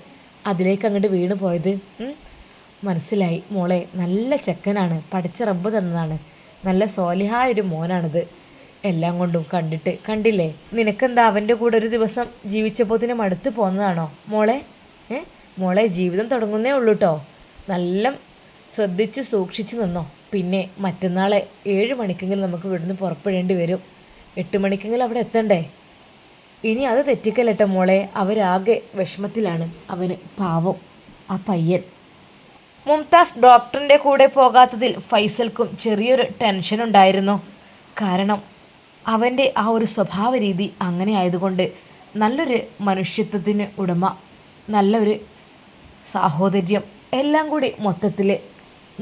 A: അതിലേക്ക് അങ്ങോട്ട് വീണ് പോയത്. മനസ്സിലായി മോളെ, നല്ല ചെക്കനാണ്, പഠിച്ച റബ്ബ് തന്നതാണ്, നല്ല സോലിഹായൊരു മോനാണിത്. എല്ലാം കൊണ്ടും കണ്ടില്ലേ, നിനക്കെന്താ അവൻ്റെ കൂടെ ഒരു ദിവസം ജീവിച്ചപ്പോത്തിന് മടുത്ത് പോന്നതാണോ മോളെ? മോളെ ജീവിതം തുടങ്ങുന്നേ ഉള്ളൂ കേട്ടോ. നല്ല ശ്രദ്ധിച്ച് സൂക്ഷിച്ച് നിന്നോ. പിന്നെ മറ്റന്നാളെ 7 മണിക്കെങ്കിലും നമുക്ക് ഇവിടുന്ന് പുറപ്പെടേണ്ടി വരും. 8 മണിക്കെങ്കിലും അവിടെ എത്തണ്ടേ? ഇനി അത് തെറ്റിക്കല്ലേട്ടോ മോളെ. അവരാകെ വിഷമത്തിലാണ്, അവന് പാവം ആ പയ്യൻ. മുംതാസ് ഡോക്ടറിൻ്റെ കൂടെ പോകാത്തതിൽ ഫൈസൽക്കും ചെറിയൊരു ടെൻഷനുണ്ടായിരുന്നു. കാരണം അവൻ്റെ ആ ഒരു സ്വഭാവ രീതി അങ്ങനെ ആയതുകൊണ്ട് നല്ലൊരു മനുഷ്യത്വത്തിന് ഉടമ, നല്ലൊരു സാഹോദര്യം, എല്ലാം കൂടി മൊത്തത്തിൽ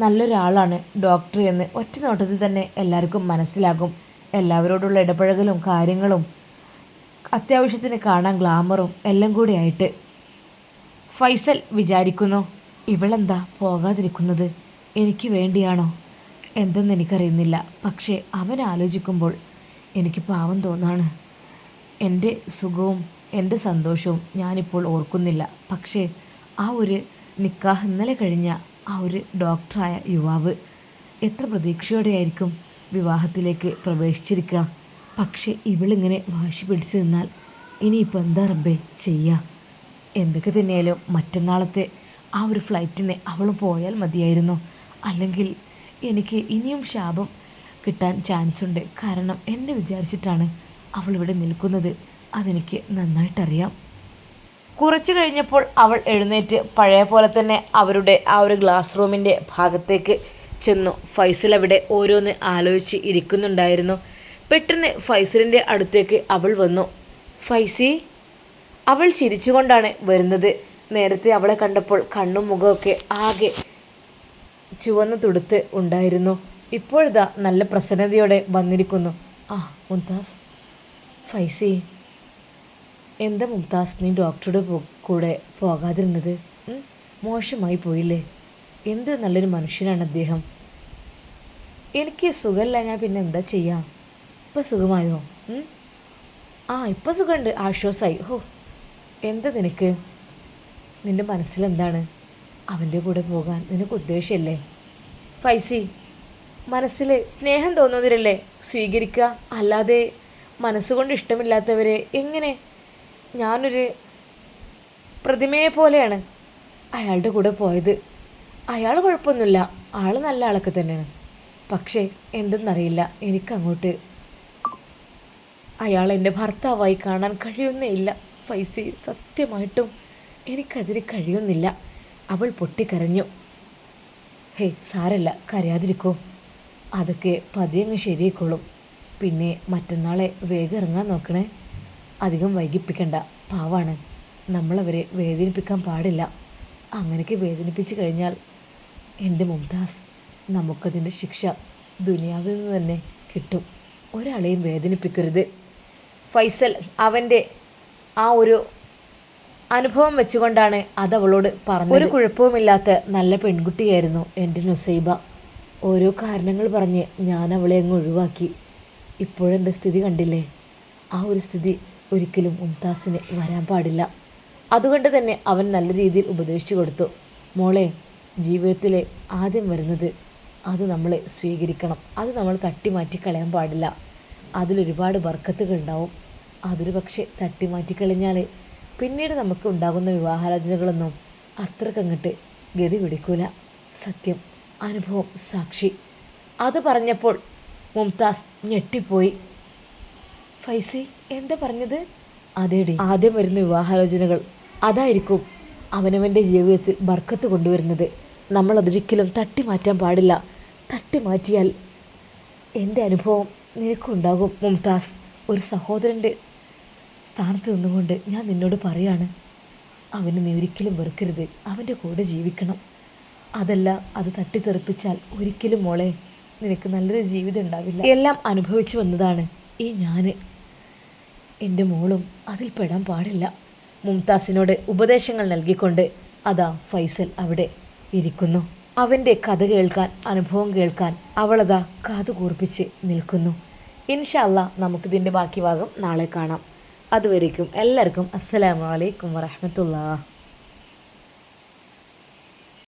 A: നല്ലൊരാളാണ് ഡോക്ടർ എന്ന് ഒറ്റ നോട്ടത്തിൽ തന്നെ എല്ലാവർക്കും മനസ്സിലാകും. എല്ലാവരോടുള്ള ഇടപഴകലും കാര്യങ്ങളും അത്യാവശ്യത്തിന് കാണാൻ ഗ്ലാമറും എല്ലാം കൂടി ആയിട്ട് ഫൈസൽ വിചാരിക്കുന്നു, ഇവളെന്താ പോകാതിരിക്കുന്നത്, എനിക്ക് വേണ്ടിയാണോ എന്തെന്ന് എനിക്കറിയുന്നില്ല. പക്ഷേ അവൻ ആലോചിക്കുമ്പോൾ എനിക്ക് പാവം തോന്നാണ്. എൻ്റെ സുഖവും എൻ്റെ സന്തോഷവും ഞാനിപ്പോൾ ഓർക്കുന്നില്ല. പക്ഷേ ആ ഒരു നിക്കാഹ് ഇന്നലെ കഴിഞ്ഞ ആ ഒരു ഡോക്ടറായ യുവാവ് എത്ര പ്രതീക്ഷയോടെയായിരിക്കും വിവാഹത്തിലേക്ക് പ്രവേശിച്ചിരിക്കുക. പക്ഷേ ഇവളിങ്ങനെ വാശി പിടിച്ചു നിന്നാൽ ഇനിയിപ്പോൾ എന്താ റബ്ബേ ചെയ്യുക? എന്തൊക്കെ തന്നെയാലും മറ്റന്നാളത്തെ ആ ഒരു ഫ്ലൈറ്റിന് അവളും പോയാൽ മതിയായിരുന്നു. അല്ലെങ്കിൽ എനിക്ക് ഇനിയും ശാപം കിട്ടാൻ ചാൻസ് ഉണ്ട്. കാരണം എന്നെ വിചാരിച്ചിട്ടാണ് അവളിവിടെ നിൽക്കുന്നത്, അതെനിക്ക് നന്നായിട്ടറിയാം. കുറച്ച് കഴിഞ്ഞപ്പോൾ അവൾ എഴുന്നേറ്റ് പഴയ പോലെ തന്നെ അവരുടെ ആ ഒരു ക്ലാസ് റൂമിൻ്റെ ഭാഗത്തേക്ക് ചെന്നു. ഫൈസൽ അവിടെ ഓരോന്ന് ആലോചിച്ച് ഇരിക്കുന്നുണ്ടായിരുന്നു. പെട്ടെന്ന് ഫൈസലിൻ്റെ അടുത്തേക്ക് അവൾ വന്നു. ഫൈസി, അവൾ ചിരിച്ചുകൊണ്ടാണ് വരുന്നത്. നേരത്തെ അവളെ കണ്ടപ്പോൾ കണ്ണും മുഖമൊക്കെ ആകെ ചുവന്ന് തുടുത്ത് ഉണ്ടായിരുന്നു. ഇപ്പോഴിതാ നല്ല പ്രസന്നതയോടെ വന്നിരിക്കുന്നു. മുംതാസ്. ഫൈസി, എന്താ മുംതാസ് നീ ഡോക്ടറുടെ കൂടെ പോകാതിരുന്നത്? മോശമായി പോയില്ലേ? എന്ത് നല്ലൊരു മനുഷ്യനാണ് അദ്ദേഹം. എനിക്ക് സുഖമല്ല, ഞാൻ പിന്നെ എന്താ ചെയ്യാം? ഇപ്പം സുഖമായോ? ഇപ്പം സുഖമുണ്ട്, ആശ്വാസമായി. എന്താ നിനക്ക്, നിൻ്റെ മനസ്സിലെന്താണ്? അവൻ്റെ കൂടെ പോകാൻ നിനക്ക് ഉദ്ദേശമല്ലേ? ഫൈസി, മനസ്സിൽ സ്നേഹം തോന്നുന്നവരല്ലേ സ്വീകരിക്കുക, അല്ലാതെ മനസ്സുകൊണ്ട് ഇഷ്ടമില്ലാത്തവരെ എങ്ങനെ? ഞാനൊരു പ്രതിമയെ പോലെയാണ് അയാളുടെ കൂടെ പോയത്. അയാൾ കുഴപ്പമൊന്നുമില്ല, ആൾ നല്ല ആളൊക്കെ തന്നെയാണ്. പക്ഷേ എന്തെന്നറിയില്ല, എനിക്കങ്ങോട്ട് അയാൾ എൻ്റെ ഭർത്താവായി കാണാൻ കഴിയുന്നേ ഇല്ല ഫൈസി. സത്യമായിട്ടും എനിക്കതിന് കഴിയുന്നില്ല. അവൾ പൊട്ടിക്കരഞ്ഞു. സാരല്ല, കരയാതിരിക്കോ, അതൊക്കെ പതിയങ്ങ് ശരിയായിക്കോളും. പിന്നെ മറ്റന്നാളെ വേഗം ഇറങ്ങാൻ നോക്കണേ, അധികം വൈകിപ്പിക്കണ്ട. പാവാണ്, നമ്മളവരെ വേദനിപ്പിക്കാൻ പാടില്ല. അങ്ങനെയൊക്കെ വേദനിപ്പിച്ച് കഴിഞ്ഞാൽ എൻ്റെ മുംതാസ്, നമുക്കതിൻ്റെ ശിക്ഷ ദുനിയാവിൽ നിന്ന് തന്നെ കിട്ടും. ഒരാളെയും വേദനിപ്പിക്കരുത്. ഫൈസൽ അവൻ്റെ ആ ഒരു അനുഭവം വെച്ചുകൊണ്ടാണ് അതവളോട് പറഞ്ഞത്. ഒരു കുഴപ്പവുമില്ലാത്ത നല്ല പെൺകുട്ടിയായിരുന്നു എൻ്റെ നുസൈബ. ഓരോ കാരണങ്ങൾ പറഞ്ഞ് ഞാൻ അവളെ അങ്ങ് ഒഴിവാക്കി. ഇപ്പോഴെൻ്റെ സ്ഥിതി കണ്ടില്ലേ? ആ ഒരു സ്ഥിതി ഒരിക്കലും മുംതാസിന് വരാൻ പാടില്ല. അതുകൊണ്ട് തന്നെ അവൻ നല്ല രീതിയിൽ ഉപദേശിച്ചു കൊടുത്തു. മോളെ, ജീവിതത്തിൽ ആദ്യം വരുന്നത് അത് നമ്മൾ സ്വീകരിക്കണം. അത് നമ്മൾ തട്ടിമാറ്റി കളയാൻ പാടില്ല. അതിലൊരുപാട് ബർക്കത്തുകൾ ഉണ്ടാവും. അതൊരു പക്ഷേ തട്ടിമാറ്റിക്കളഞ്ഞാൽ പിന്നീട് നമുക്ക് ഉണ്ടാകുന്ന വിവാഹാലോചനകളൊന്നും അത്രക്കങ്ങട്ട് ഗതി പിടിക്കൂല. സത്യം, അനുഭവം സാക്ഷി. അത് പറഞ്ഞപ്പോൾ മുംതാസ് ഞെട്ടിപ്പോയി. ഫൈസി, എന്താ പറഞ്ഞത്? അതേടി, ആദ്യം വരുന്ന വിവാഹാലോചനകൾ അതായിരിക്കും അവനവൻ്റെ ജീവിതത്തിൽ ബർക്കത്ത് കൊണ്ടുവരുന്നത്. നമ്മളതൊരിക്കലും തട്ടിമാറ്റാൻ പാടില്ല. തട്ടിമാറ്റിയാൽ എൻ്റെ അനുഭവം നിനക്കുണ്ടാകും മുംതാസ്. ഒരു സഹോദരൻ്റെ സ്ഥാനത്ത് നിന്നുകൊണ്ട് ഞാൻ നിന്നോട് പറയാണ്, അവന് നീ ഒരിക്കലും വെറുക്കരുത്. അവൻ്റെ കൂടെ ജീവിക്കണം. അതല്ല, അത് തട്ടിത്തെറിപ്പിച്ചാൽ ഒരിക്കലും മോളെ നിനക്ക് നല്ലൊരു ജീവിതം ഉണ്ടാവില്ല. എല്ലാം അനുഭവിച്ചു വന്നതാണ് ഈ ഞാൻ. എൻ്റെ മോളും അതിൽ പെടാൻ പാടില്ല. മുംതാസിനോട് ഉപദേശങ്ങൾ നൽകിക്കൊണ്ട് അതാ ഫൈസൽ അവിടെ ഇരിക്കുന്നു. അവൻ്റെ കഥ കേൾക്കാൻ, അനുഭവം കേൾക്കാൻ അവളതാ കാതുകൂർപ്പിച്ച് നിൽക്കുന്നു. ഇൻഷാ അല്ലാ നമുക്കിതിൻ്റെ ബാക്കി ഭാഗം നാളെ കാണാം. അതുവരേക്കും എല്ലാവർക്കും അസ്സലാമു അലൈക്കും വറഹ്മത്തുള്ളാഹി.